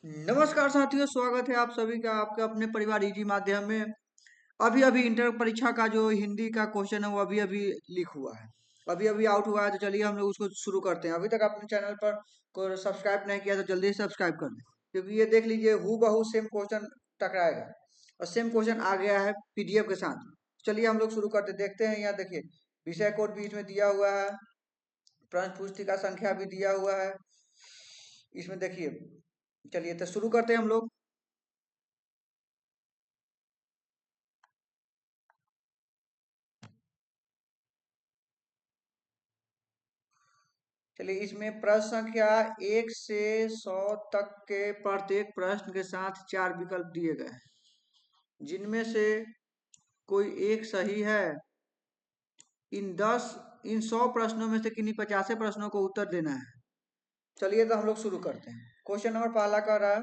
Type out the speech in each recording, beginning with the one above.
नमस्कार साथियों, स्वागत है आप सभी का आपके अपने परिवार इजी माध्यम में। अभी अभी इंटर परीक्षा का जो हिंदी का क्वेश्चन है वो अभी अभी लीक हुआ है, अभी अभी आउट हुआ है। तो चलिए हम लोग उसको शुरू करते हैं। अभी तक अपने चैनल पर को सब्सक्राइब नहीं किया तो जल्दी से सब्सक्राइब कर लें, क्योंकि ये देख लीजिए हु बहू सेम क्वेश्चन टकराएगा और सेम क्वेश्चन आ गया है पीडीएफ के साथ। चलिए हम लोग शुरू करते देखते हैं। यहाँ देखिए विषय कोड बीच में दिया हुआ है, प्रश्न पुस्तिका संख्या भी दिया हुआ है इसमें देखिए। चलिए तो शुरू करते हैं हम लोग। चलिए इसमें प्रश्न संख्या 1 से 100 तक के प्रत्येक प्रश्न के साथ 4 विकल्प दिए गए हैं, जिनमें से कोई एक सही है। इन 100 प्रश्नों में से किन्हीं 50 प्रश्नों को उत्तर देना है। चलिए तो हम लोग शुरू करते हैं। क्वेश्चन नंबर पहला कर रहा है,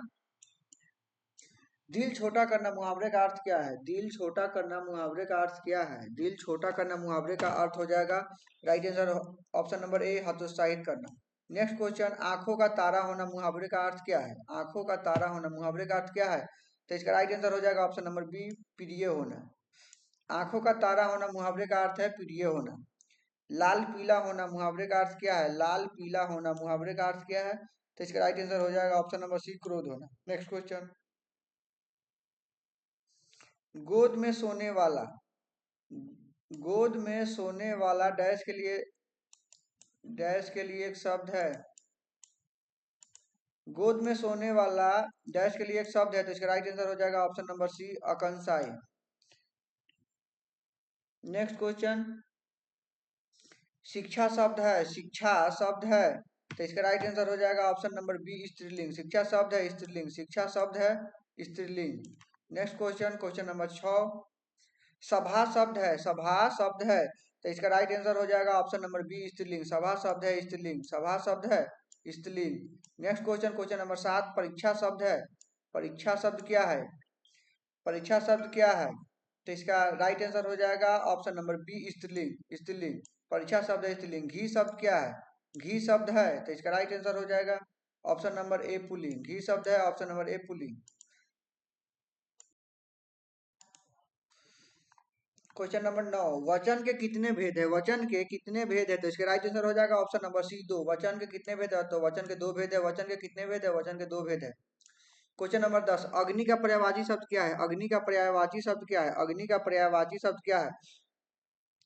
दिल छोटा करना मुहावरे का अर्थ क्या है? दिल छोटा करना मुहावरे का अर्थ क्या है? दिल छोटा करना मुहावरे का अर्थ हो जाएगा, राइट आंसर ऑप्शन नंबर ए, हतोत्साहित करना। नेक्स्ट क्वेश्चन, आंखों का तारा होना मुहावरे का अर्थ क्या है? आंखों का तारा होना मुहावरे का अर्थ क्या है? तो इसका राइट आंसर हो जाएगा ऑप्शन नंबर बी, प्रिय होना। आंखों का तारा होना मुहावरे का अर्थ है प्रिय होना। लाल पीला होना मुहावरे का अर्थ क्या है? लाल पीला होना मुहावरे का अर्थ क्या है? तो इसका राइट आंसर हो जाएगा ऑप्शन नंबर सी, क्रोध होना। नेक्स्ट क्वेश्चन, गोद में सोने वाला, गोद में सोने वाला डैश के लिए एक शब्द है। गोद में सोने वाला डैश के लिए एक शब्द है, तो इसका राइट आंसर हो जाएगा ऑप्शन नंबर सी, अकंसाई। नेक्स्ट क्वेश्चन, शिक्षा शब्द है, शिक्षा शब्द है, तो इसका राइट आंसर हो जाएगा ऑप्शन नंबर बी, स्त्रीलिंग। शिक्षा शब्द है स्त्रीलिंग, शिक्षा शब्द है स्त्रीलिंग। नेक्स्ट क्वेश्चन, क्वेश्चन नंबर 6, सभा शब्द है, सभा शब्द है, तो इसका राइट आंसर हो जाएगा ऑप्शन नंबर बी, स्त्रीलिंग। सभा शब्द है स्त्रीलिंग, सभा शब्द है स्त्रीलिंग। नेक्स्ट क्वेश्चन, क्वेश्चन नंबर 7, परीक्षा शब्द है, परीक्षा शब्द क्या है? परीक्षा शब्द क्या है? तो इसका राइट आंसर हो जाएगा ऑप्शन नंबर बी, स्त्रीलिंग, स्त्रीलिंग। परीक्षा शब्द है स्त्रीलिंग। घी शब्द क्या है? घी शब्द है, तो इसका राइट आंसर हो जाएगा ऑप्शन नंबर ए, पुल्लिंग। घी शब्द है, ऑप्शन नंबर ए, पुल्लिंग। क्वेश्चन नंबर 9, वचन के कितने भेद है? वचन के कितने भेद है? तो इसका राइट आंसर हो जाएगा ऑप्शन नंबर सी, 2। वचन के कितने भेद है? तो वचन के 2 भेद है। वचन के कितने भेद है? वचन के 2 भेद है। क्वेश्चन नंबर 10, अग्नि का पर्यायवाची शब्द क्या है? अग्नि का पर्यायवाची शब्द क्या है? अग्नि का पर्यायवाची शब्द क्या है?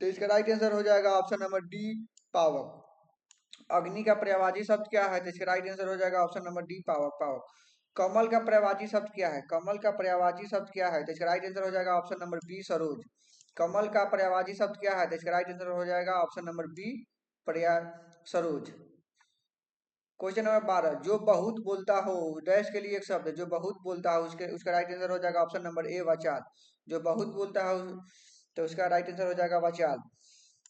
तो इसका राइट आंसर हो जाएगा ऑप्शन नंबर डी, पावक। अग्नि का पर्यायवाची शब्द क्या है? तो इसका राइट आंसर हो जाएगा ऑप्शन नंबर डी, पावक, पावक। कमल का पर्यायवाची शब्द क्या है? कमल का पर्यायवाची शब्द क्या है? तो इसका राइट आंसर हो जाएगा ऑप्शन नंबर बी, सरोज। कमल का पर्यायवाची शब्द क्या है? तो इसका राइट आंसर हो जाएगा ऑप्शन नंबर बी, पर्याय, सरोज। क्वेश्चन नंबर 12, जो बहुत बोलता हो, डैश के लिए एक शब्द है, जो बहुत बोलता हो, उसके उसका राइट आंसर हो जाएगा ऑप्शन नंबर ए, वाचाल। जो बहुत बोलता हो, तो उसका राइट आंसर हो जाएगा वाचाल।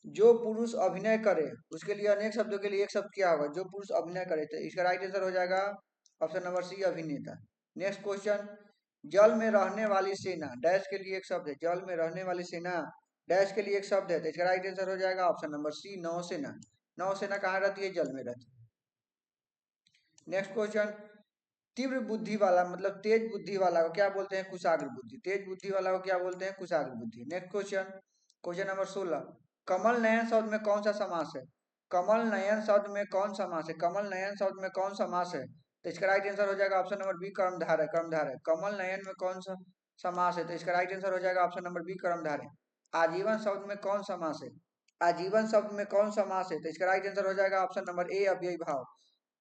जो पुरुष अभिनय करे, उसके लिए अनेक शब्दों के लिए एक शब्द क्या होगा? जो पुरुष अभिनय करे, तो इसका राइट आंसर हो जाएगा ऑप्शन नंबर सी, अभिनेता। नेक्स्ट क्वेश्चन, जल में रहने वाली सेना, डैश के लिए एक शब्द है, जल में रहने वाली सेना, डैश के लिए एक शब्द है, तो इसका राइट आंसर हो जाएगा ऑप्शन नंबर सी, नौसेना। नौसेना कहाँ रहती है? जल में रहती है। नेक्स्ट क्वेश्चन, तीव्र बुद्धि वाला मतलब तेज बुद्धि वाला को क्या बोलते हैं? कुशाग्र बुद्धि। तेज बुद्धि वाला को क्या बोलते हैं? कुशाग्र बुद्धि। Next question, question number 16, Kamal Nayan शब्द में कौन सा समास है? कमल नयन शब्द में कौन समास है? कमल नयन शब्द में कौन समास है? तो इसका राइट आंसर हो जाएगा option number B, कर्मधारय, कर्मधारय। Kamal Nayan में कौन सा समास है? तो इसका राइट आंसर हो जाएगा ऑप्शन नंबर बी, कर्मधारय। आजीवन शब्द में कौन समास है? आजीवन शब्द में कौन समास है? तो इसका राइट आंसर हो जाएगा ऑप्शन नंबर ए, अव्ययी भाव।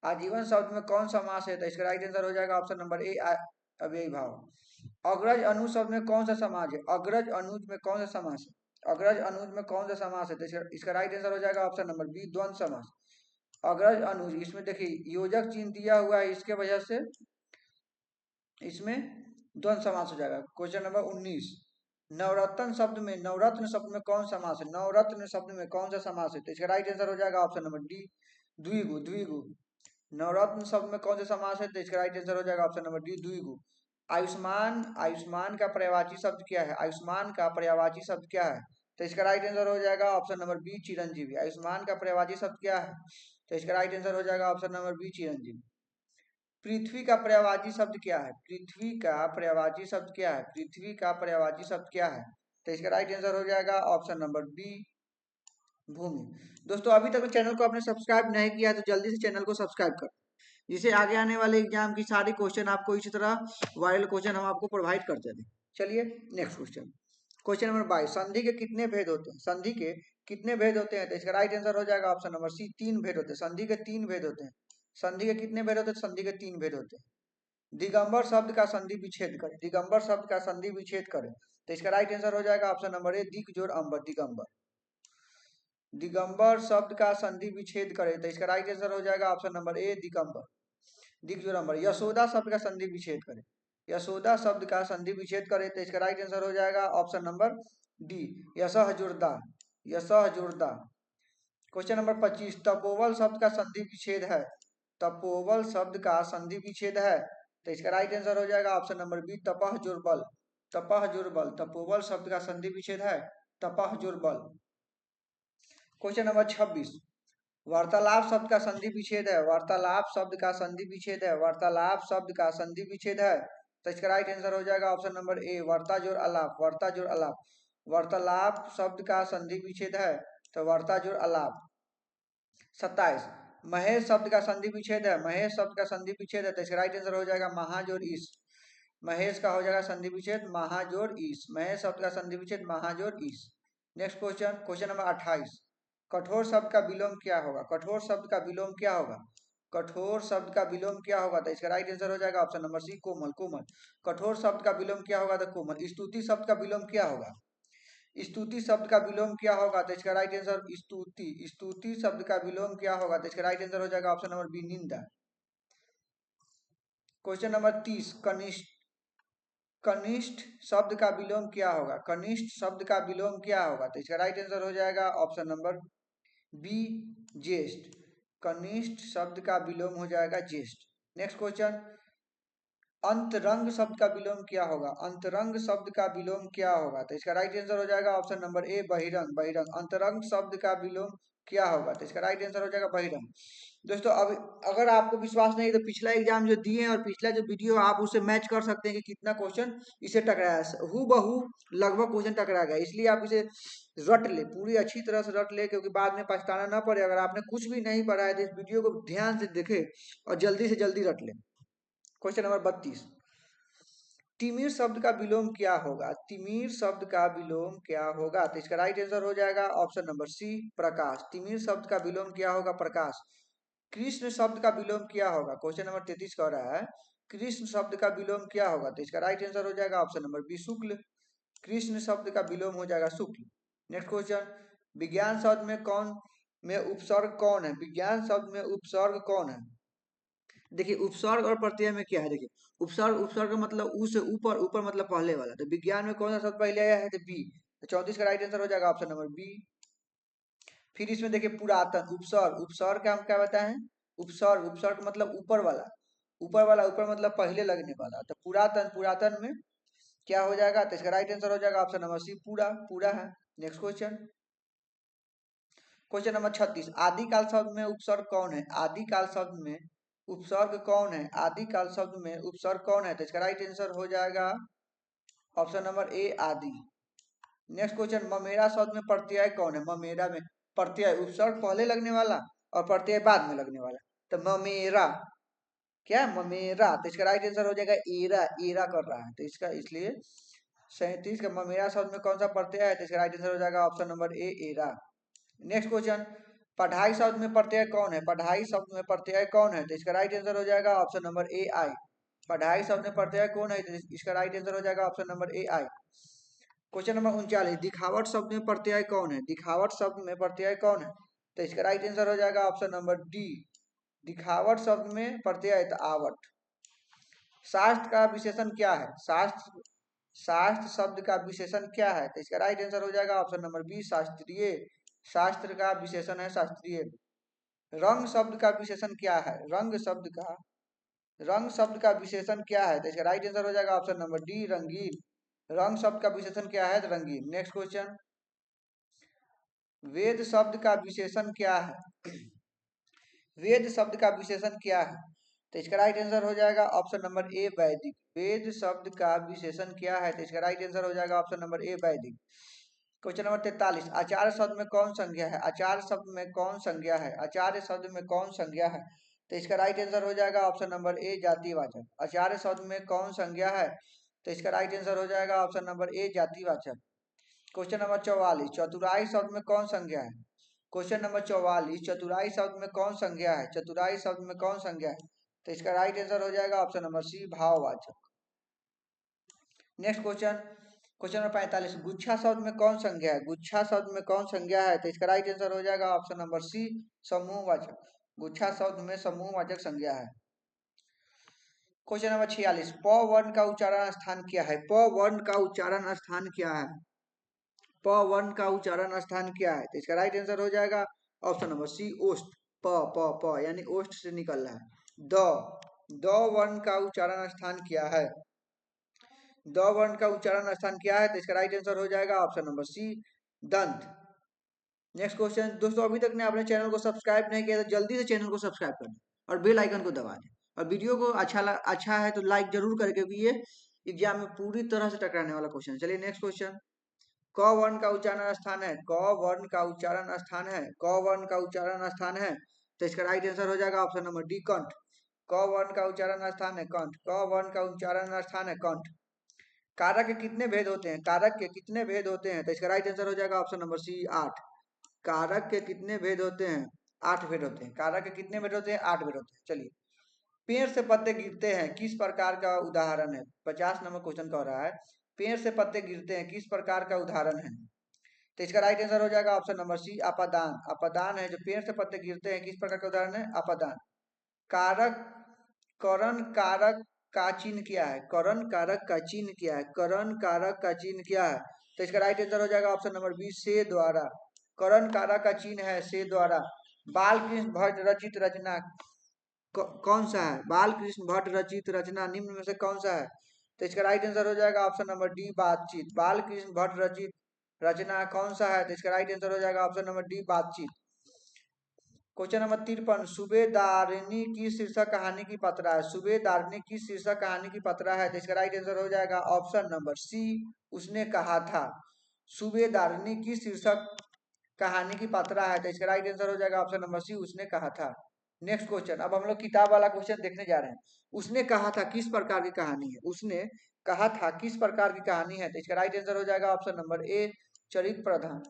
आजीवन शब्द में कौन समास है? तो इसका राइट आंसर हो जाएगा ऑप्शन नंबर ए, अव्ययी भाव। अग्रज अनुज शब्द में कौन सा समास है? अग्रज अनुज में कौन सा समास है? अग्रज अनुज में कौन सा समास है? तो इसका राइट आंसर हो जाएगा ऑप्शन नंबर बी, द्वंद समास। अग्रज अनुज, इसमें देखिए योजक चिन्ह दिया हुआ है, इसके वजह से इसमें द्वंद समास हो जाएगा। क्वेश्चन नंबर 19, नवरत्न शब्द में, नवरत्न शब्द में कौन समास है? नवरत्न शब्द में कौन सा समास है? तो इसका राइट आंसर हो जाएगा ऑप्शन नंबर डी, द्विगु, द्विगु। नवरत्न शब्द में कौन सा समास है? तो इसका राइट आंसर हो जाएगा ऑप्शन नंबर डी, द्विगु। आयुष्मान, आयुष्मान का पर्यायवाची शब्द क्या है? आयुष्मान का पर्यायवाची शब्द क्या है? तो इसका राइट आंसर हो जाएगा ऑप्शन नंबर बी, चिरंजीवी। आयुष्मान का पर्यायवाची शब्द क्या है? तो इसका राइट आंसर हो जाएगा ऑप्शन नंबर बी, चिरंजीवी। पृथ्वी का पर्यायवाची शब्द क्या है? पृथ्वी का पर्यायवाची शब्द क्या है? पृथ्वी का पर्यायवाची शब्द क्या है? तो इसका राइट आंसर हो जाएगा ऑप्शन नंबर बी, भूमि। दोस्तों अभी तक चैनल को आपने सब्सक्राइब नहीं किया तो जल्दी से चैनल को सब्सक्राइब कर, जिससे आगे आने वाले एग्जाम की सारी क्वेश्चन आपको इसी तरह वायरल क्वेश्चन हम आपको प्रोवाइड करते हैं। चलिए नेक्स्ट क्वेश्चन, क्वेश्चन नंबर 22, संधि के कितने भेद होते हैं? संधि के कितने भेद होते हैं? तो इसका राइट आंसर हो जाएगा ऑप्शन नंबर सी, 3 भेद होते हैं। संधि के 3 भेद होते हैं। संधि के कितने भेद होते हैं? संधि के 3 भेद होते हैं। दिगंबर शब्द का संधि विच्छेद करें, दिगंबर शब्द का संधि विच्छेद करें, तो इसका राइट आंसर हो जाएगा ऑप्शन नंबर ए, दिक जोड़ अंबर, दिगंबर। दिगंबर शब्द का संधि विच्छेद करें, तो इसका राइट आंसर हो जाएगा ऑप्शन नंबर ए, दिगंबर, दिक जोड़ अंबर। यशोदा शब्द का संधि विच्छेद करें, यशोदा शब्द का संधि विच्छेद करें, तो इसका राइट आंसर हो जाएगा ऑप्शन नंबर डी, यशः जुड़दा, यशः जुड़दा। क्वेश्चन नंबर 25, तपोवल शब्द का संधि विच्छेद है, तपोवल शब्द का संधि विच्छेद है, तो इसका राइट आंसर हो जाएगा ऑप्शन नंबर बी, तपह जुर्बल, तपह जुर्बल। तपोवल शब्द का संधि विच्छेद है तपह जुर्बल। क्वेश्चन नंबर 26, वार्तालाप शब्द का संधि विच्छेद है, वार्तालाप शब्द का संधि विच्छेद है, वार्तालाप शब्द का संधि विच्छेद है, तो इसका राइट आंसर हो जाएगा ऑप्शन नंबर ए, वार्ता जोड़ अलाप, वार्ता जोड़ अलाप। वार्तालाप शब्द का संधि विच्छेद है तो वार्ता जोड़ अलाप। 27, महेश शब्द का संधि विच्छेद है, महेश शब्द का संधि विच्छेद है, तो इसका राइट आंसर हो जाएगा महाजोड़ ईस, महेश का हो जाएगा संधि विच्छेद महाजोड़ ईस, महेश शब्द का संधि विच्छेद महाजोड़ ईस। नेक्स्ट क्वेश्चन, क्वेश्चन नंबर 28, कठोर शब्द का विलोम क्या होगा? कठोर शब्द का विलोम क्या होगा? कठोर शब्द का विलोम क्या होगा? तो इसका राइट आंसर हो जाएगा ऑप्शन नंबर सी, कोमल, कोमल। कठोर शब्द का विलोम क्या होगा? तो कोमल। स्तुति शब्द का विलोम क्या होगा? स्तुति शब्द का विलोम क्या होगा? तो इसका राइट आंसर स्तुति, स्तुति शब्द का विलोम क्या होगा? तो इसका राइट आंसर हो जाएगा ऑप्शन नंबर बी, निंदा। क्वेश्चन नंबर 30, कनिष्ठ, कनिष्ठ शब्द का विलोम क्या होगा? कनिष्ठ शब्द का विलोम क्या होगा? तो इसका राइट आंसर हो जाएगा ऑप्शन नंबर बी, ज्येष्ठ। कनिष्ठ शब्द का विलोम हो जाएगा ज्येष्ठ। नेक्स्ट क्वेश्चन, अंतरंग शब्द का विलोम क्या होगा? अंतरंग शब्द का विलोम क्या होगा? तो इसका राइट आंसर हो जाएगा ऑप्शन नंबर ए, बहिरंग, बहिरंग। अंतरंग शब्द का विलोम क्या होगा? तो इसका राइट आंसर हो जाएगा बहिरंग। दोस्तों अब अगर आपको विश्वास नहीं है तो पिछला एग्जाम जो दिए हैं और पिछला जो वीडियो आप उसे मैच कर सकते हैं कि कितना क्वेश्चन इसे टकराया है, हूबहू लगभग क्वेश्चन टकरा गया, इसलिए आप इसे रट ले, पूरी अच्छी तरह से रट ले, क्योंकि बाद में पछताना ना पड़े। अगर आपने कुछ भी नहीं पढ़ा है तो इस वीडियो को ध्यान से देखे और जल्दी से जल्दी रट ले। क्वेश्चन नंबर 32, तिमिर शब्द का विलोम क्या होगा? तिमिर शब्द का विलोम क्या होगा? तो इसका राइट आंसर हो जाएगा ऑप्शन नंबर सी, प्रकाश। तिमिर शब्द का विलोम क्या होगा? प्रकाश। कृष्ण शब्द का विलोम क्या होगा? क्वेश्चन नंबर 33 कह रहा है कृष्ण शब्द का विलोम क्या होगा? तो इसका राइट आंसर हो जाएगा ऑप्शन नंबर बी, शुक्ल। कृष्ण शब्द का विलोम हो जाएगा शुक्ल। नेक्स्ट क्वेश्चन, विज्ञान शब्द में कौन में उपसर्ग कौन है? विज्ञान शब्द में उपसर्ग कौन है? देखिए उपसर्ग और प्रत्यय में क्या है, देखिए उपसर्ग, उपसर्ग का मतलब ऊ से ऊपर, ऊपर मतलब पहले वाला, तो विज्ञान में कौन सा शब्द पहले आया है? तो बी, तो 34 का राइट आंसर हो जाएगा ऑप्शन नंबर बी। फिर इसमें देखिए पुरातन, उपसर्ग, उपसर्ग का हम क्या बताए हैं? उपसर्ग, उपसर्ग मतलब ऊपर वाला, ऊपर वाला, ऊपर मतलब पहले लगने वाला, तो पुरातन, पुरातन में क्या हो जाएगा? तो इसका राइट आंसर हो जाएगा ऑप्शन नंबर सी, पूरा, पूरा है। नेक्स्ट क्वेश्चन, क्वेश्चन नंबर 36, आदिकाल शब्द में उपसर्ग कौन है? आदिकाल शब्द में उपसर्ग कौन है? आदिकाल शब्द में उपसर्ग कौन है? तो इसका राइट आंसर हो जाएगा ऑप्शन नंबर ए, आदि। नेक्स्ट क्वेश्चन, ममेरा शब्द में प्रत्यय कौन है? ममेरा में प्रत्यय, उपसर्ग पहले लगने वाला और प्रत्यय बाद में लगने वाला, तो ममेरा, क्या ममेरा, तो इसका राइट आंसर हो जाएगा एरा, एरा कर रहा है, तो इसका इसलिए 37 का ममेरा शब्द में कौन सा प्रत्यय है? तो इसका राइट आंसर हो जाएगा ऑप्शन नंबर ए, एरा। नेक्स्ट क्वेश्चन, पढ़ाई शब्द में प्रत्यय कौन है? पढ़ाई शब्द में प्रत्यय कौन है? तो इसका राइट आंसर हो जाएगा ऑप्शन नंबर ए, आई। पढ़ाई शब्द में प्रत्यय कौन है? तो इसका राइट आंसर हो जाएगा ऑप्शन नंबर ए, आई। क्वेश्चन नंबर 39, दिखावट शब्द में प्रत्यय कौन है? दिखावट शब्द में प्रत्यय कौन है? तो इसका राइट आंसर हो जाएगा ऑप्शन नंबर डी, दिखावट शब्द में प्रत्यय तो आवट। शास्त्र का विशेषण क्या है? शास्त्र, शास्त्र शब्द का विशेषण क्या है? तो इसका राइट आंसर हो जाएगा ऑप्शन नंबर बी, शास्त्रीय। शास्त्र का विशेषण है शास्त्रीय। रंग शब्द का विशेषण क्या है? रंग शब्द का, रंग शब्द का विशेषण क्या है? तो इसका राइट आंसर हो जाएगा ऑप्शन नंबर डी, रंगीन। रंग शब्द का विशेषण क्या है? तो रंगीन। नेक्स्ट क्वेश्चन, वेद शब्द का विशेषण क्या है? वेद शब्द का विशेषण क्या है? तो इसका राइट आंसर हो जाएगा ऑप्शन नंबर ए वैदिक। वेद शब्द का विशेषण क्या है? तो इसका राइट आंसर हो जाएगा ऑप्शन नंबर ए वैदिक। क्वेश्चन नंबर 43, आचार्य शब्द में कौन संज्ञा है? आचार्य शब्द में कौन संज्ञा है? आचार्य शब्द में कौन संज्ञा है? तो इसका राइट आंसर हो जाएगा ऑप्शन नंबर ए जातिवाचक। आचार्य शब्द में कौन संज्ञा है? तो इसका राइट आंसर हो जाएगा ऑप्शन नंबर ए जातिवाचक। क्वेश्चन नंबर 44, चतुराई शब्द में कौन संज्ञा है? क्वेश्चन नंबर 44, चतुराई शब्द में कौन संज्ञा है? चतुराई शब्द में कौन संज्ञा है? तो इसका राइट आंसर हो जाएगा ऑप्शन नंबर सी भाववाचक। नेक्स्ट क्वेश्चन, क्वेश्चन नंबर 45, गुच्छा शब्द में कौन संज्ञा है? गुच्छा शब्द में कौन संज्ञा है? तो इसका राइट आंसर हो जाएगा ऑप्शन नंबर सी समूहवाचक। गुच्छा शब्द में समूहवाचक संज्ञा है। क्वेश्चन नंबर 46, प वर्ण का उच्चारण स्थान क्या है? प वर्ण का उच्चारण स्थान क्या है? प वर्ण का उच्चारण स्थान क्या है? तो इसका राइट आंसर हो जाएगा ऑप्शन नंबर सी ओष्ठ। प प प यानी ओष्ठ से निकल रहा है। द वर्ण का उच्चारण स्थान क्या है? द वर्ण का उच्चारण स्थान क्या है? तो इसका राइट आंसर हो जाएगा ऑप्शन नंबर सी दंत। नेक्स्ट क्वेश्चन, दोस्तों अभी तक ने अपने चैनल को सब्सक्राइब नहीं किया तो जल्दी से चैनल को सब्सक्राइब कर दें और बेल आइकन को दबा दें। और वीडियो को अच्छा है तो लाइक जरूर करें, क्योंकि ये एग्जाम में पूरी तरह से टकराने वाला क्वेश्चन है। चलिए नेक्स्ट क्वेश्चन, क वर्ण का उच्चारण स्थान है। क वर्ण का उच्चारण स्थान है। क वर्ण का उच्चारण स्थान है। तो इसका राइट आंसर हो जाएगा ऑप्शन नंबर डी कंठ। क वर्ण का उच्चारण स्थान है कंठ। क वर्ण का उच्चारण स्थान है कंठ। कारक के कितने भेद होते हैं? कारक के कितने भेद होते हैं? तो इसका राइट आंसर हो जाएगा ऑप्शन नंबर सी 8। कारक के कितने भेद होते हैं? 8 भेद होते हैं। कारक के कितने भेद होते हैं? 8 भेद होते हैं। चलिए, पेड़ से पत्ते गिरते हैं किस प्रकार का उदाहरण है? 50 नंबर क्वेश्चन कह रहा है पेड़ से पत्ते गिरते हैं किस प्रकार का उदाहरण है? तो इसका राइट आंसर हो जाएगा ऑप्शन नंबर सी अपादान। अपादान है जो पेड़ से पत्ते गिरते हैं किस प्रकार का उदाहरण है? अपादान। कारक, करण कारक का चिन्ह क्या है? करण कारक का चिन्ह क्या है? करण कारक का चिन्ह क्या है? तो इसका राइट आंसर हो जाएगा ऑप्शन नंबर बी से द्वारा। करण कारक का चिन्ह है से द्वारा। बाल कृष्ण भट्ट रचित रचना कौन सा है? बाल कृष्ण भट्ट रचित रचना निम्न में से कौन सा है? तो इसका राइट आंसर हो जाएगा ऑप्शन नंबर डी बातचीत। बाल कृष्ण भट्ट रचित रचना कौन सा है? तो इसका राइट आंसर हो जाएगा ऑप्शन नंबर डी बातचीत। क्वेश्चन नंबर 53, सूबेदारनी की शीर्षक कहानी की पत्रा है। सूबेदारनी की शीर्षक कहानी की पत्रा है। तो इसका राइट आंसर हो जाएगा ऑप्शन नंबर सी उसने कहा था। सूबेदारनी की शीर्षक कहानी की पत्रा है। तो इसका राइट आंसर हो जाएगा ऑप्शन नंबर सी उसने कहा था। नेक्स्ट क्वेश्चन, अब हम लोग किताब वाला क्वेश्चन देखने जा रहे हैं। उसने कहा था किस प्रकार की कहानी है? उसने कहा था किस प्रकार की कहानी है? तो इसका राइट आंसर हो जाएगा ऑप्शन नंबर ए चरित्र प्रधान।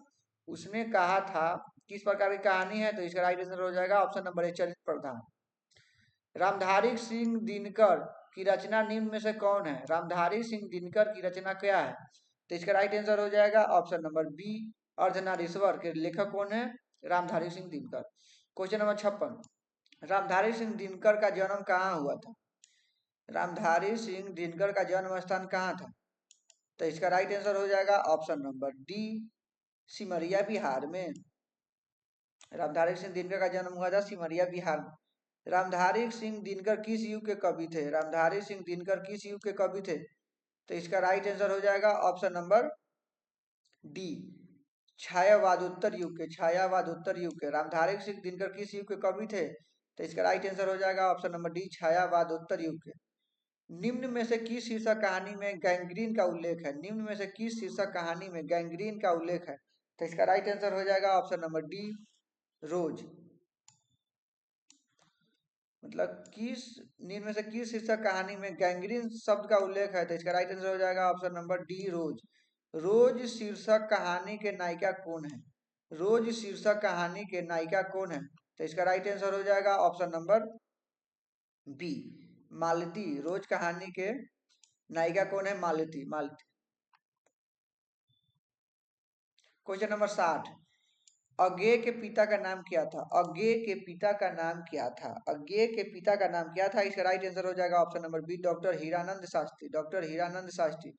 उसने कहा था किस प्रकार की कहानी है? तो इसका राइट आंसर हो जाएगा ऑप्शन नंबर ए चरित्र प्रधान। रामधारी सिंह दिनकर की रचना निम्न में से कौन है? रामधारी सिंह दिनकर की रचना क्या है? तो इसका राइट आंसर हो जाएगा ऑप्शन नंबर बी अर्धनारीश्वर। के लेखक कौन है? रामधारी सिंह दिनकर। क्वेश्चन नंबर 56, रामधारी सिंह दिनकर का जन्म कहाँ हुआ था? रामधारी सिंह दिनकर का जन्म स्थान कहाँ था? तो इसका राइट आंसर हो जाएगा option number D Simaria Bihar में। रामधारी सिंह दिनकर का जन्म हुआ था सिमरिया बिहार में। रामधारी सिंह दिनकर किस युग के कवि थे? रामधारी सिंह दिनकर किस युग के कवि थे? तो इसका राइट आंसर हो जाएगा ऑप्शन नंबर डी छायावादोत्तर युग के। छायावादोत्तर युग के। रामधारी सिंह दिनकर किस युग के कवि थे? तो इसका राइट आंसर हो जाएगा ऑप्शन नंबर डी छायावादोत्तर युग के। निम्न में से किस शीर्षक कहानी में गैंग्रीन का उल्लेख है? निम्न में से किस शीर्षक कहानी में गैंग्रीन का उल्लेख है? तो इसका राइट आंसर हो जाएगा ऑप्शन नंबर डी रोज। मतलब किस निम्न में से किस शीर्षक कहानी में गैंग्रीन शब्द का उल्लेख है? तो इसका राइट आंसर हो जाएगा ऑप्शन नंबर डी रोज। रोज शीर्षक कहानी के नायिका कौन है? रोज शीर्षक कहानी के नायिका कौन है? तो इसका राइट आंसर हो जाएगा ऑप्शन नंबर बी मालती। रोज कहानी के नायिका कौन है? मालती। मालती। क्वेश्चन नंबर 60, अज्ञेय के पिता का नाम क्या था? अज्ञेय के पिता का नाम क्या था? अज्ञेय के पिता का नाम क्या था? इसका राइट आंसर हो जाएगा option number B doctor Hiranand Shastri. Doctor Hiranand Shastri.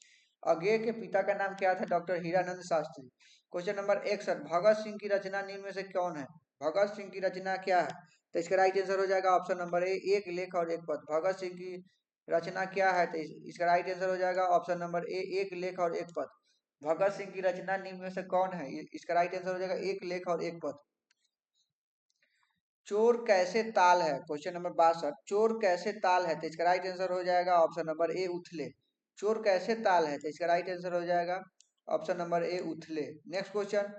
Agyeya के पिता का नाम क्या था? Doctor Hiranand Shastri. Question number 61, Bhagat Singh की रचना निम्न में से कौन है? भगत सिंह की रचना क्या है? तो इसका राइट आंसर हो जाएगा ऑप्शन नंबर ए एक लेख और एक पद। भगत सिंह की रचना क्या है? तो इसका राइट आंसर हो जाएगा ऑप्शन नंबर ए एक लेख और एक पद। भगत सिंह की रचना निम्न में से कौन है? इसका राइट आंसर हो जाएगा एक लेख और एक पद। चोर कैसे ताल है, क्वेश्चन नंबर 62, चोर कैसे ताल है, तो इसका राइट आंसर हो जाएगा ऑप्शन नंबर ए उथले। चोर कैसे ताल है, तो इसका राइट आंसर हो जाएगा ऑप्शन नंबर ए उथले। नेक्स्ट क्वेश्चन,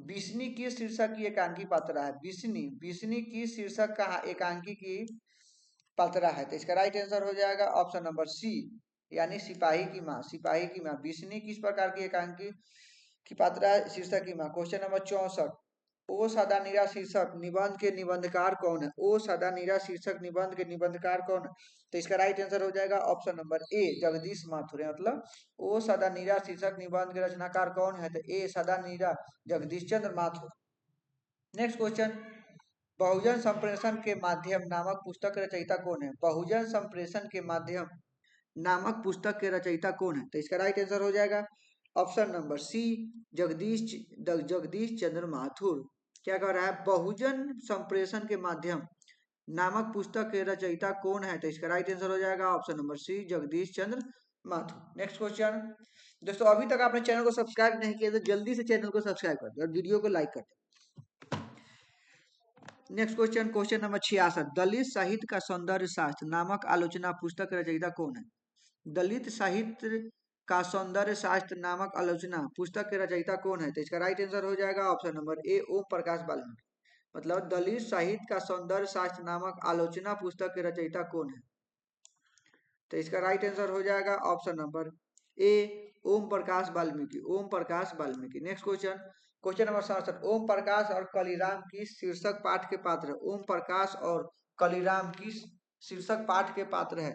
बिस्नी की शीर्षक की एकांकी पात्रा है, बिस्नी बिस्नी की शीर्षक का एकांकी की पात्रा है, तो इसका राइट आंसर हो जाएगा ऑप्शन नंबर सी, यानी सिपाही की माँ। सिपाही की माँ बिस्नी किस प्रकार की एकांकी की पात्रा है, शीर्षक की माँ। क्वेश्चन नंबर 64, ओ सदा नीरा शीर्षक निबंध के निबंधकार कौन है, ओ सदा नीरा शीर्षक निबंध के निबंधकार कौन है, तो इसका राइट आंसर हो जाएगा ऑप्शन नंबर ए जगदीश माथुर। मतलब ओ सदा नीरा शीर्षक निबंध के रचनाकार कौन है, तो ए सदा नीरा जगदीश चंद्र माथुर। नेक्स्ट क्वेश्चन, बहुजन संप्रेषण के माध्यम नामक पुस्तक के रचयिता कौन है, बहुजन संप्रेषण के माध्यम नामक पुस्तक के रचयिता कौन है, तो इसका राइट आंसर हो जाएगा ऑप्शन नंबर सी जगदीश चंद्र माथुर। क्या कह रहा है, बहुजन संप्रेषण के माध्यम नामक पुस्तक के रचयिता कौन है, तो इसका राइट आंसर हो जाएगा ऑप्शन नंबर सी जगदीश चंद्र माथुर। नेक्स्ट क्वेश्चन, दोस्तों अभी तक आपने चैनल को सब्सक्राइब नहीं किया तो जल्दी से चैनल को सब्सक्राइब कर दो और वीडियो को लाइक कर दो। नेक्स्ट क्वेश्चन, क्वेश्चन नंबर 66, दलित साहित्य का सौंदर्य शास्त्र नामक आलोचना पुस्तक के रचयिता कौन है, दलित साहित्य का सौंदर्य शास्त्र नामक आलोचना पुस्तक के रचयिता कौन है, तो इसका राइट आंसर हो जाएगा option number A Om Prakash Valmiki. मतलब दलित साहित्य का सौंदर्य शास्त्र नामक आलोचना पुस्तक के रचयिता कौन है, तो इसका राइट आंसर हो जाएगा option number A Om Prakash Valmiki, Om Prakash Valmiki. Next question, question number 67, Om Prakash और कलीराम की शीर्षक पाठ के पात्र, ओम प्रकाश और कलीराम की शीर्षक पाठ के पात्र है,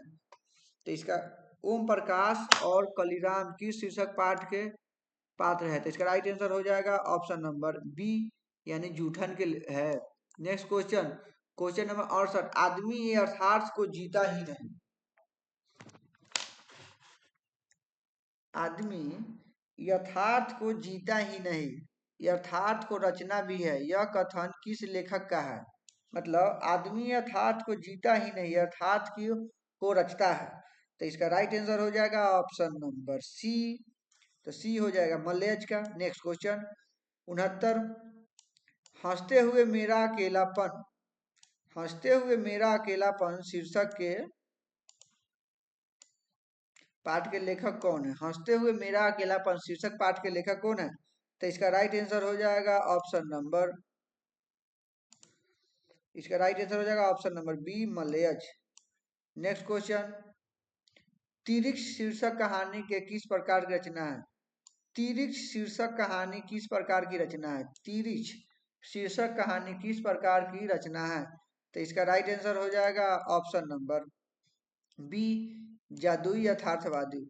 तो इसका ओम प्रकाश और कलीराम की शीर्षक पाठ के पात्र है, तो इसका राइट आंसर हो जाएगा ऑप्शन नंबर बी यानी जूठन के है। नेक्स्ट क्वेश्चन, क्वेश्चन नंबर 68, आदमी ये अर्थार्थ को जीता ही नहीं, आदमी यथार्थ को जीता ही नहीं, यथार्थ को रचना भी है, यह कथन किस लेखक का है। मतलब आदमी यथार्थ को जीता ही नहीं, यथार्थ की को रचता है, तो इसका राइट आंसर हो जाएगा ऑप्शन नंबर सी, तो सी हो जाएगा मल्लेज का। नेक्स्ट क्वेश्चन 69, हंसते हुए मेरा अकेलापन, हंसते हुए मेरा अकेलापन शीर्षक के पाठ के लेखक कौन है, हंसते हुए मेरा अकेलापन शीर्षक पाठ के लेखक कौन है, तो इसका राइट आंसर हो जाएगा ऑप्शन नंबर, इसका राइट आंसर हो जाएगा option number B Malayaj. Next question, Tirichh शीर्षक कहानी के किस प्रकार की रचना है, तिरिक्ष शीर्षक कहानी किस प्रकार की रचना है, तिरिक्ष शीर्षक कहानी किस प्रकार की रचना है, तो इसका राइट आंसर हो जाएगा ऑप्शन नंबर बी जादुई यथार्थवादी,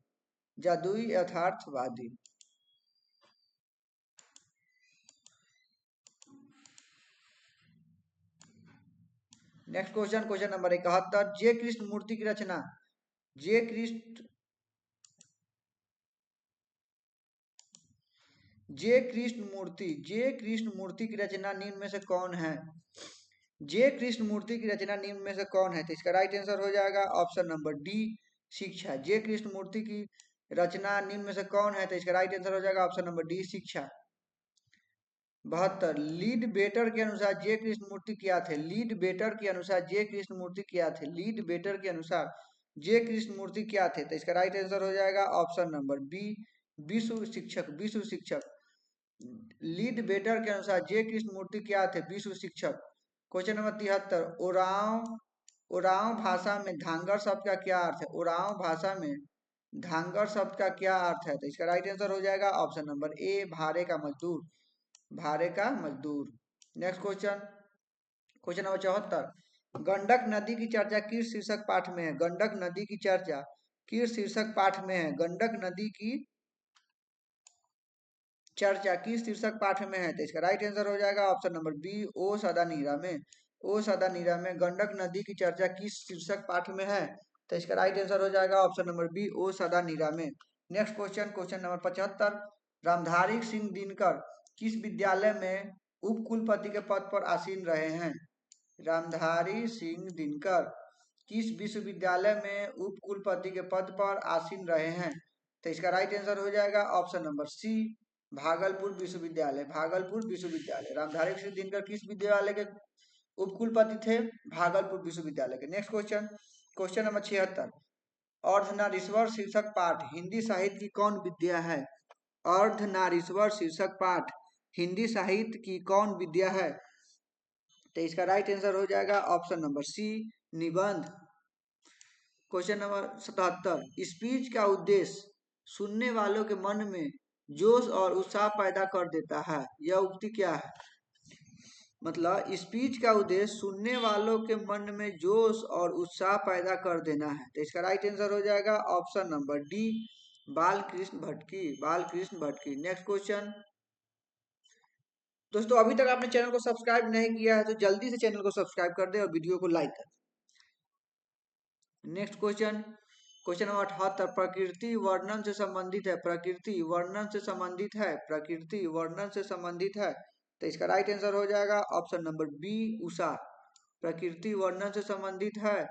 जादुई यथार्थवादी। नेक्स्ट क्वेश्चन, क्वेश्चन नंबर 71, जे कृष्ण मूर्ति की रचना, जे कृष्ण जे कृष्ण मूर्ति की रचना निम्न में से कौन है, जे कृष्ण मूर्ति की रचना निम्न में से कौन है, तो इसका राइट आंसर हो जाएगा ऑप्शन नंबर डी शिक्षा। जे कृष्ण मूर्ति की रचना निम्न में से कौन है, तो इसका राइट आंसर हो जाएगा ऑप्शन नंबर डी शिक्षा। 72, लीड बेटर के अनुसार जे कृष्ण मूर्ति क्या थे, लीड बेटर के अनुसार जे कृष्ण मूर्ति क्या थे, लीड बेटर के अनुसार जे कृष्ण मूर्ति क्या थे, तो इसका राइट आंसर हो जाएगा ऑप्शन नंबर बी विश्व शिक्षक, विश्व शिक्षक। लीड बेटर के अनुसार जे कृष्ण मूर्ति क्या थे, विश्व शिक्षक। क्वेश्चन नंबर 73, ओरांव भाषा में धांगर शब्द का क्या अर्थ है, ओरांव भाषा में धांगर शब्द का क्या अर्थ है, तो इसका राइट आंसर हो जाएगा ऑप्शन नंबर ए भारे का मजदूर, भारे का मजदूर। Next question, question number 74, Gandak नदी की चर्चा किस शीर्षक पाठ में है, गंडक नदी की चर्चा किस शीर्षक पाठ में है, गंडक नदी की चर्चा किस शीर्षक पाठ में है, तो इसका राइट आंसर हो जाएगा ऑप्शन नंबर बी ओ सदा नीरा में, ओ सदा नीरा में गंडक नदी की चर्चा किस शीर्षक पाठ में है, तो इसका राइट आंसर हो जाएगा ऑप्शन नंबर बी ओ सदा नीरा में। Next question, question number 75, Ramdhari Singh Dinkar किस विद्यालय में उप कुलपति के पद पर आसीन रहे हैं, रामधारी सिंह दिनकर किस विश्वविद्यालय में उप कुलपति के पद पर आसीन रहे हैं, तो इसका राइट आंसर हो जाएगा ऑप्शन नंबर सी भागलपुर विश्वविद्यालय, भागलपुर विश्वविद्यालय। रामधारी सिंह दिनकर किस विद्यालय के उपकुलपति थे भागलपुर विश्वविद्यालय के। Next question, question number 76, Ardhanarishwar शीर्षक पाठ हिंदी साहित्य की कौन विद्या है? अर्धनारीश्वर शीर्षक पाठ हिंदी साहित्य की कौन विद्या है? तो इसका राइट आंसर हो जाएगा ऑप्शन नंबर सी, निबंध। क्वेश्चन नंबर 77, स्पीच का उद्देश्य सुनने वालों के मन में जोश और उत्साह पैदा कर देता है, यह उक्ति क्या है? मतलब स्पीच का उद्देश्य सुनने वालों के मन में जोश और उत्साह पैदा कर देना है। तो इसका राइट आंसर हो जाएगा ऑप्शन नंबर डी, बालकृष्ण भटकी, बालकृष्ण भटकी। नेक्स्ट क्वेश्चन, दोस्तों अभी तक आपने चैनल को सब्सक्राइब नहीं किया है तो जल्दी से चैनल को सब्सक्राइब कर दे और वीडियो को लाइक कर। नेक्स्ट क्वेश्चन, क्वेश्चन नंबर 78, प्रकृति वर्णन से संबंधित है, प्रकृति वर्णन से संबंधित है, प्रकृति वर्णन से संबंधित है। तो इसका राइट आंसर हो जाएगा ऑप्शन नंबर बी, उषा। प्रकृति वर्णन से संबंधित है,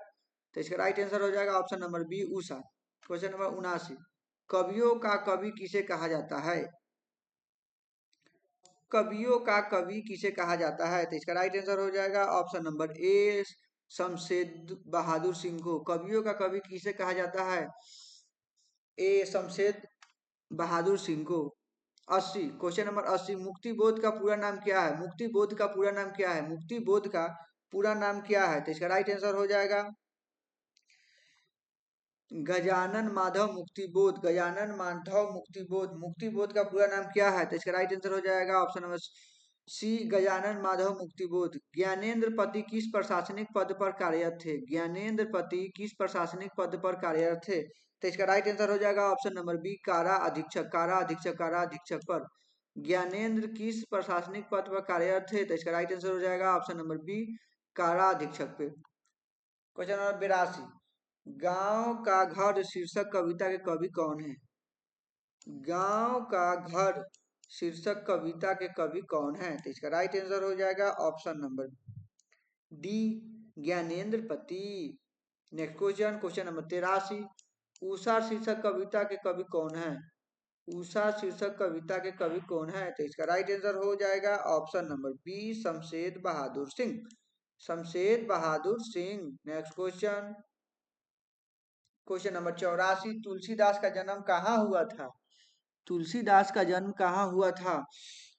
तो इसका राइट आंसर हो जाएगा option number B, Usha. Question number 79, कवियों का कवि किसे कहा जाता है? कवियों का कवि किसे कहा जाता है? तो इसका राइट आंसर हो जाएगा ऑप्शन नंबर ए, शमशेद बहादुर सिंह को। कवियों का कवि किसे कहा जाता है? ए, शमशेद बहादुर सिंह को। 80, क्वेश्चन नंबर 80, मुक्ति बोध का पूरा नाम क्या है? मुक्ति बोध का पूरा नाम क्या है? मुक्ति बोध का पूरा नाम क्या है? तो इसका राइट आंसर हो जाएगा गजानन माधव मुक्ति बोध, गजानन माधव मुक्ति बोध। मुक्ति बोध का पूरा नाम क्या है? तो इसका राइट आंसर हो जाएगा option number C, Gajanan Madhav Muktibodh. Gyanendra पति किस प्रशासनिक पद पर कार्यरत थे? ज्ञानेंद्र पति किस प्रशासनिक पद पर कार्यरत थे? तो इसका राइट आंसर हो जाएगा ऑप्शन नंबर बी, कारा अधीक्षक, कारा अधीक्षक, कारा अधीक्षक पर। ज्ञानेंद्र किस प्रशासनिक पद पर कार्यरत थे? तो इसका राइट आंसर हो जाएगा ऑप्शन नंबर बी, कारा अधीक्षक पे। क्वेश्चन नंबर 82, गांव का घर शीर्षक कविता के कवि कौन है? गांव का घर शीर्षक कविता के कवि कौन है? तो इसका राइट आंसर हो जाएगा ऑप्शन नंबर डी, ज्ञानेंद्र पति। Next question, question number 83, Usha शीर्षक कविता के कवि कौन है? उषा शीर्षक कविता के कवि कौन है? तो इसका राइट आंसर हो जाएगा option number B, Shamsher Bahadur Singh, Shamsher Bahadur Singh. Next question, question number 84, Tulsidas का जन्म कहाँ हुआ था? तुलसीदास का जन्म कहाँ हुआ था?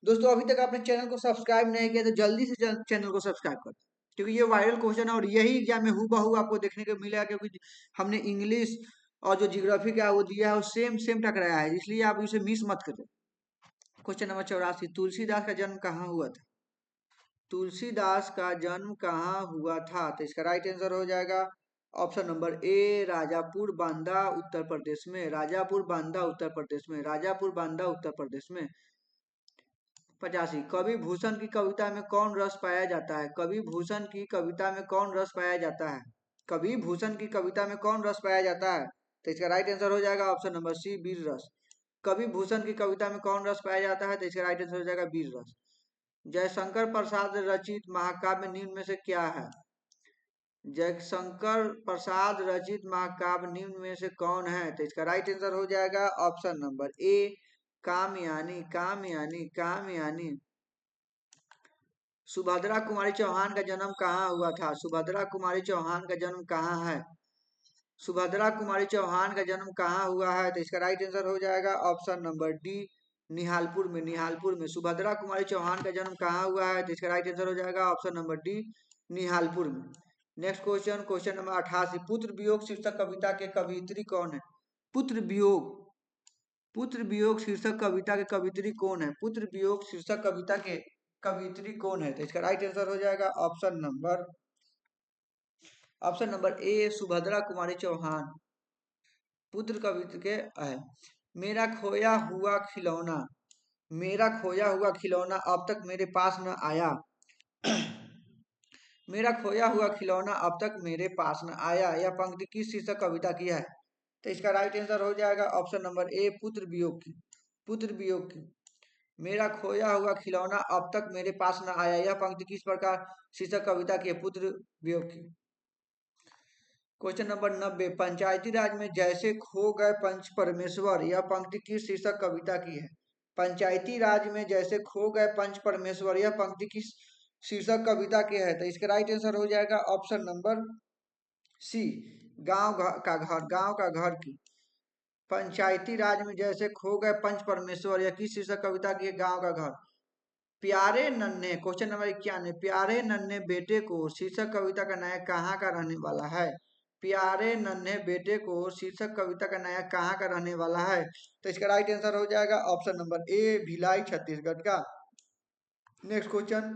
दोस्तों अभी तक आपने चैनल को सब्सक्राइब नहीं किया तो जल्दी से चैनल को सब्सक्राइब कर, क्योंकि ये वायरल क्वेश्चन है और यही एग्जाम में हूबहू आपको देखने को मिलेगा, क्योंकि हमने इंग्लिश और जो जियोग्राफी का वो दिया है वो सेम सेम टकराया है, इसलिए आप इसे मिस मत करें। क्वेश्चन नंबर 84, तुलसीदास का जन्म कहाँ हुआ था? तुलसीदास का जन्म कहाँ हुआ था? तो इसका राइट आंसर हो जाएगा option number A, Rajapur Banda Uttar Pradesh में, राजापुर बांदा उत्तर प्रदेश में, राजापुर बांदा उत्तर प्रदेश में। 85, कवि भूषण की कविता में कौन रस पाया जाता है? कवि भूषण की कविता में कौन रस पाया जाता है? कवि भूषण की कविता में कौन रस पाया जाता है? तो इसका राइट आंसर हो जाएगा ऑप्शन नंबर सी, वीर रस। कवि भूषण की कविता में कौन रस पाया जाता है? तो इसका राइट आंसर हो जाएगा वीर रस। जयशंकर प्रसाद रचित महाकाव्य निम्न में से क्या है? जयशंकर प्रसाद रचित महाकाव्य निम्न में से कौन है? तो इसका राइट आंसर हो जाएगा ऑप्शन नंबर ए, कामयानी, कामयानी, कामयानी। सुभद्रा कुमारी चौहान का जन्म कहाँ हुआ था? सुभद्रा कुमारी चौहान का जन्म कहाँ है? सुभद्रा कुमारी चौहान का जन्म कहाँ हुआ है? तो इसका राइट आंसर हो जाएगा ऑप्शन नंबर डी, निहालपुर में, निहालपुर में। सुभद्रा कुमारी चौहान का जन्म कहाँ हुआ है? तो इसका राइट आंसर हो जाएगा ऑप्शन नंबर डी, निहालपुर में। नेक्स्ट क्वेश्चन, क्वेश्चन नंबर 88, पुत्र वियोग शीर्षक कविता के कवियत्री कौन है? पुत्र वियोग, पुत्र वियोग शीर्षक कविता के कवियत्री कौन है? पुत्र वियोग शीर्षक कविता के कवियत्री कौन है? तो इसका राइट आंसर हो जाएगा ऑप्शन नंबर ए, सुभद्रा कुमारी चौहान। पुत्र कवित्र के है, मेरा खोया हुआ खिलौना, मेरा खोया हुआ खिलौना अब तक मेरे पास न आया। मेरा खोया हुआ खिलौना अब तक मेरे पास न आया, यह पंक्ति किस शीर्षक कविता की है? तो इसका राइट आंसर हो जाएगा ऑप्शन नंबर ए, पुत्र वियोग की, पुत्र वियोग की। मेरा खोया हुआ खिलौना अब तक मेरे पास न आया, यह पंक्ति किस प्रकार शीर्षक कविता की है? पुत्र वियोग की। क्वेश्चन नंबर 90, पंचायती राज में जैसे खो गए पंच परमेश्वर, यह पंक्ति किस शीर्षक कविता की है? पंचायती राज में जैसे खो गए पंच परमेश्वर, यह पंक्ति किस शीर्षक कविता के है, तो इसका राइट आंसर हो जाएगा ऑप्शन नंबर सी, गांव का घर की। पंचायती राज में जैसे खो गए पंच परमेश्वर, यह किस शीर्षक कविता की है? गांव का घर। प्यारे नन्हे, क्वेश्चन नंबर 91, प्यारे नन्हे बेटे को शीर्षक कविता का नायक कहाँ का रहने वाला है? प्यारे नन्हे बेटे को शीर्षक कविता का नायक कहाँ का रहने वाला है? तो इसका राइट आंसर हो जाएगा option number A, Bhilai Chhattisgarh का। नेक्स्ट क्वेश्चन,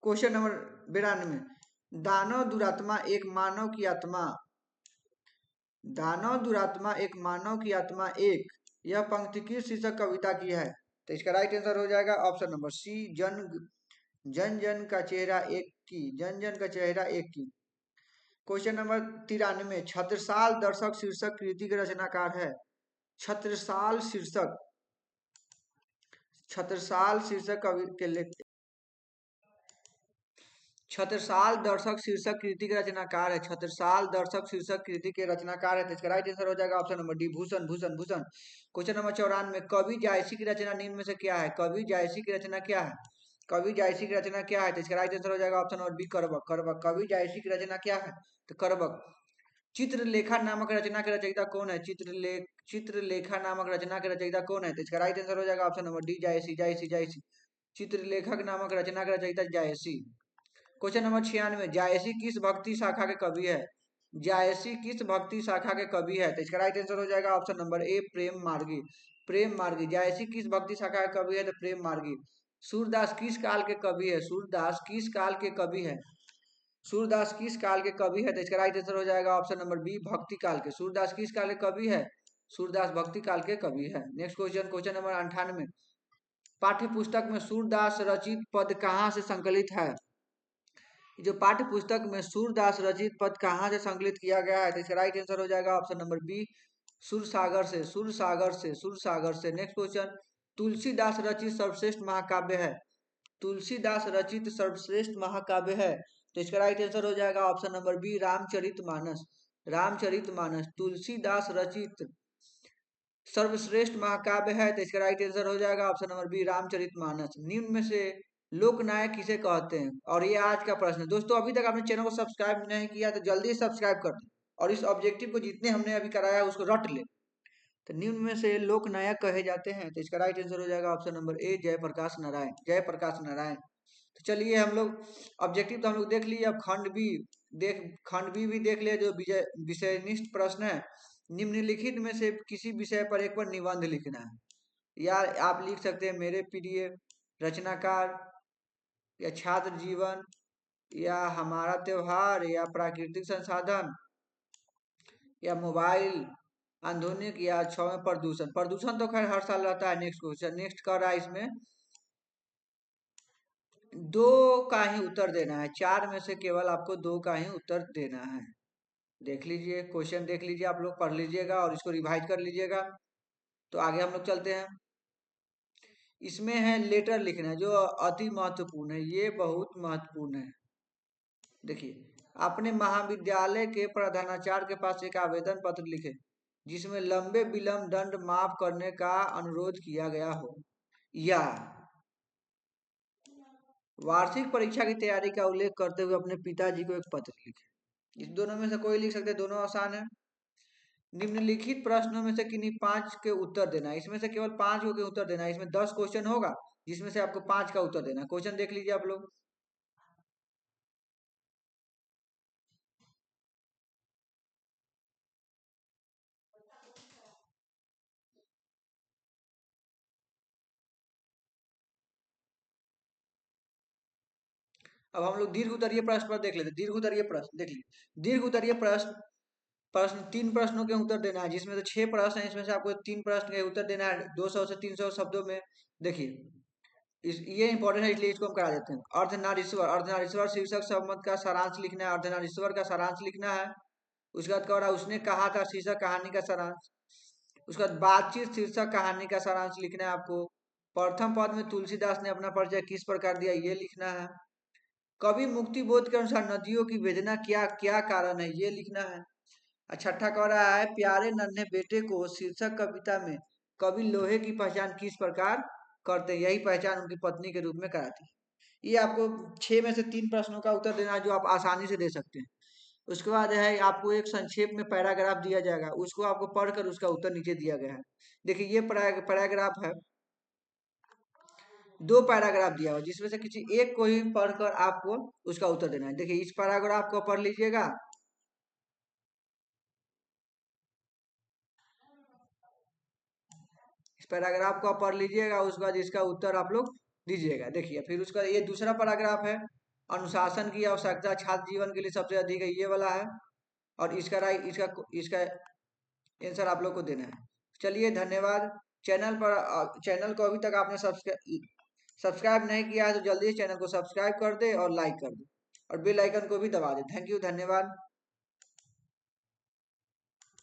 क्वेश्चन नंबर 92, दानव दुरात्मा एक मानव की आत्मा, दानव दुरात्मा एक मानव की आत्मा एक, यह पंक्ति किस शीर्षक कविता की है? तो इसका राइट आंसर हो जाएगा ऑप्शन नंबर सी, जन जन का चेहरा एक की, जन जन का चेहरा एक की। क्वेश्चन नंबर 93, छत्रसाल दर्शक शीर्षक कृति के रचनाकार है? छत्रसाल शीर्षक, छत्रसाल शीर्षक कवि के छत्रसाल दर्शक शीर्षक कृति के रचनाकार है, छत्रसाल दर्शक शीर्षक कृति के रचनाकार है, तो इसका राइट आंसर हो जाएगा option number D, Bhushan Bhushan Bhushan. Question number 94, कवि जायसी की रचना निम्न में से क्या है? कवि जायसी की रचना क्या है? कवि जायसी की रचना क्या है? तो इसका राइट आंसर हो जाएगा ऑप्शन नंबर बी, करबक। करबक, कवि जायसी की रचना क्या है? तो करबक। चित्रलेखा नामक रचना के रचयिता कौन है? चित्रलेखा नामक रचना के रचयिता कौन है? तो इसका राइट आंसर हो जाएगा ऑप्शन नंबर डी, जायसी जायसी जायसी। चित्रलेखक नामक रचना के रचयिता जायसी। क्वेश्चन नंबर 96, जायसी किस भक्ति शाखा के कवि है? जायसी किस भक्ति शाखा के कवि है? तो इसका राइट आंसर हो जाएगा ऑप्शन नंबर ए, प्रेम मार्गी। प्रेम मार्गी, जायसी किस भक्ति शाखा के कवि है? तो प्रेम मार्गी। सूरदास किस काल के कवि है? सूरदास किस काल के कवि है? सूरदास किस काल के कवि है? तो इसका राइट आंसर हो जाएगा ऑप्शन नंबर बी, भक्ति काल के। सूरदास किस काल के कवि है? सूरदास भक्ति काल के कवि है। नेक्स्ट क्वेश्चन, क्वेश्चन नंबर 98, पाठ्य पुस्तक में सूरदास रचित पद कहाँ से संकलित है? जो पाठ्य पुस्तक में सूरदास रचित पद कहाँ से संकलित किया गया है? तो इसका राइट आंसर हो जाएगा ऑप्शन नंबर बी, सुरसागर से, सुरसागर से, सुरसागर से। नेक्स्ट क्वेश्चन, तुलसीदास रचित सर्वश्रेष्ठ महाकाव्य है? तुलसीदास रचित सर्वश्रेष्ठ महाकाव्य है, तो इसका राइट आंसर हो जाएगा option number B, Ramcharitmanas. Ramcharitmanas Tulsidas रचित सर्वश्रेष्ठ महाकाव्य है, तो इसका राइट आंसर हो जाएगा ऑप्शन नंबर बी, रामचरितमानस। निम्न में से लोकनायक किसे कहते हैं? और ये आज का प्रश्न है दोस्तों। अभी तक आपने चैनल को सब्सक्राइब नहीं किया तो जल्दी सब्सक्राइब कर दें और इस ऑब्जेक्टिव को जितने हमने अभी कराया उसको रट ले। तो निम्न में से लोकनायक कहे जाते हैं, तो इसका राइट आंसर हो जाएगा option number A, Jayaprakash Narayan. Jayaprakash Narayan. तो चलिए हम लोग ऑब्जेक्टिव तो हम लोग देख लिए, अब खंड बी भी देख लिया, जो विषयनिष्ठ प्रश्न है। निम्नलिखित में से किसी विषय पर एक पर निबंध लिखना है, या आप लिख सकते हैं मेरे प्रिय, रचनाकार, या छात्र जीवन, या हमारा त्योहार, या प्राकृतिक संसाधन, या मोबाइल आधुनिक, या 6 में प्रदूषण। प्रदूषण तो खैर हर साल रहता है। नेक्स्ट क्वेश्चन, नेक्स्ट कर रहा है, इसमें 2 का ही उत्तर देना है, 4 में से केवल आपको 2 का ही उत्तर देना है। देख लीजिए क्वेश्चन, देख लीजिए, आप लोग पढ़ लीजिएगा और इसको रिवाइज कर लीजिएगा। तो आगे हम लोग चलते हैं। इसमें है लेटर लिखना है, जो अति महत्वपूर्ण है, ये बहुत महत्वपूर्ण है। देखिए, अपने महाविद्यालय के प्रधानाचार्य के पास एक आवेदन पत्र लिखे जिसमें लंबे विलंब दंड माफ करने का अनुरोध किया गया हो, या वार्षिक परीक्षा की तैयारी का उल्लेख करते हुए अपने पिताजी को एक पत्र लिखे। इस दोनों में से कोई लिख सकते, दोनों आसान है। निम्नलिखित प्रश्नों में से किन्हीं 5 के उत्तर देना है, इसमें से केवल 5 के उत्तर देना है। इसमें 10 क्वेश्चन होगा जिसमें से आपको 5 का उत्तर देना है। क्वेश्चन देख लीजिए आप लोग। अब हम लोग दीर्घ उत्तरीय प्रश्न पर देख लेते हैं। दीर्घ उत्तरीय प्रश्न देख लीजिए। दीर्घ उत्तरीय प्रश्न, 3 प्रश्नों के उत्तर देना है, जिसमें से 6 प्रश्न है, इसमें से आपको 3 प्रश्न के उत्तर देना है 200 से 300 शब्दों में। देखिए, ये इंपॉर्टेंट है इसलिए इसको हम करा देते हैं। अर्धनारीश्वर, अर्धनारीश्वर शीर्षक शब्द का सारांश लिखना है, अर्धनारीश्वर का सारांश लिखना है। उसके बाद कह रहा है उसने कहा था शीर्षक कहानी का सारांश। उसके बाद बातचीत शीर्षक कहानी का सारांश लिखना है आपको। प्रथम पद में तुलसीदास ने अपना परिचय किस प्रकार दिया, ये लिखना है। कवि मुक्ति बोध के अनुसार नदियों की वेदना क्या क्या कारण है, ये लिखना है। छठा कह रहा है प्यारे नन्हे बेटे को शीर्षक कविता में कवि लोहे की पहचान किस प्रकार करते हैं, यही पहचान उनकी पत्नी के रूप में कराती है। ये आपको 6 में से 3 प्रश्नों का उत्तर देना है जो आप आसानी से दे सकते हैं। उसके बाद है आपको एक संक्षेप में पैराग्राफ दिया जाएगा, उसको आपको पढ़कर उसका उत्तर नीचे दिया गया है। देखिए ये पैराग्राफ है, 2 पैराग्राफ दिया हुआ जिसमें से किसी एक को ही पढ़कर आपको उसका उत्तर देना है। देखिए इस पैराग्राफ को पढ़ लीजिएगा। इस पैराग्राफ को आप पढ़ लीजिएगा, उसके बाद इसका उत्तर आप लोग दीजिएगा। देखिए फिर उसका ये दूसरा पैराग्राफ है, अनुशासन की आवश्यकता छात्र जीवन के लिए सबसे अधिक है, ये वाला है। और इसका इसका इसका आंसर आप लोग को देना है। चलिए धन्यवाद। चैनल को अभी तक आपने सब्सक्राइब नहीं किया है तो जल्दी से चैनल को सब्सक्राइब कर दे और लाइक कर दे और बेल आइकन को भी दबा दे। थैंक यू, धन्यवाद।